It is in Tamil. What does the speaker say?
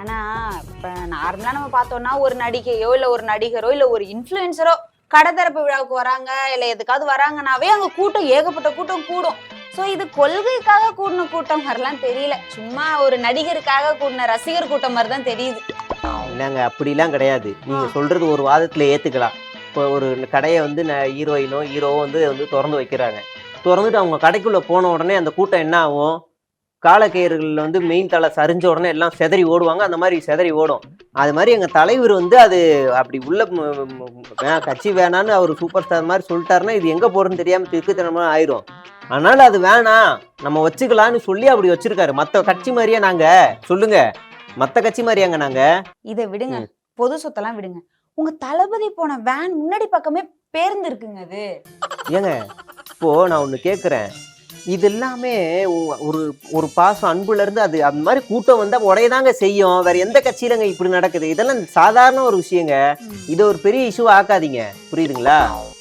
ஆனா இப்ப நார்மலா நம்ம பார்த்தோம்னா ஒரு நடிகையோ இல்ல ஒரு நடிகரோ இல்ல ஒரு இன்ஃப்ளூயன்சரோ கடை திறப்பு விழாவுக்கு வராங்க இல்ல எதுக்காவது வராங்கனாவே அங்க கூட்டம் ஏகப்பட்ட கூட்டம் கூடும். சோ இது கொள்கைக்காக கூடின கூட்டம் மாதிரிலாம் தெரியல, சும்மா ஒரு நடிகருக்காக கூடின ரசிகர் கூட்டம் மாதிரி தான் தெரியுது. இல்லைங்க, அப்படிலாம் கிடையாது. ஆ. நீங்க சொல்றது ஒரு வாதத்துல ஏத்துக்கலாம். இப்போ ஒரு கடையை வந்து ஹீரோயினோ ஹீரோவோ வந்து திறந்து வைக்கிறாங்க. திறந்துட்டு அவங்க கடைக்குள்ள போன உடனே அந்த கூட்டம் என்ன ஆகும்? காலக்கயிறுகள் வந்து மெயின் தலை சரிஞ்ச உடனே எல்லாம் சிதறி ஓடுவாங்க. அந்த மாதிரி சிதறி ஓடும். அது மாதிரி எங்க தலைவர் வந்து அது அப்படி உள்ள கட்சி வேணான்னு அவர் சூப்பர் ஸ்டார் மாதிரி சொல்லிட்டாருன்னா இது எங்க போறதுன்னு தெரியாம திக்குத்தனமா ஆயிரும். அதனால அது வேணாம், நம்ம வச்சுக்கலாம்னு சொல்லி அப்படி வச்சிருக்காரு. மத்த கட்சி மாதிரியே நாங்க சொல்லுங்க, மத்த கட்சி மாதிரியாங்க நாங்க? இதை விடுங்க, ம். பொது சொத்தெல்லாம் விடுங்க. உங்க தளபதி போன வேன் முன்னாடி பக்கமே பேருந்து இருக்குங்க. அது ஏங்க, இப்போ நான் ஒண்ணு கேக்குறேன். இது எல்லாமே ஒரு ஒரு பாசம் அன்புல இருந்து அது அந்த மாதிரி கூட்டம் வந்தா உடையதாங்க செய்யும். வேற எந்த கட்சியிலங்க இப்படி நடக்குது? இதெல்லாம் சாதாரண ஒரு விஷயங்க. இதை ஒரு பெரிய இஷ்யூ ஆக்காதீங்க, புரியுதுங்களா?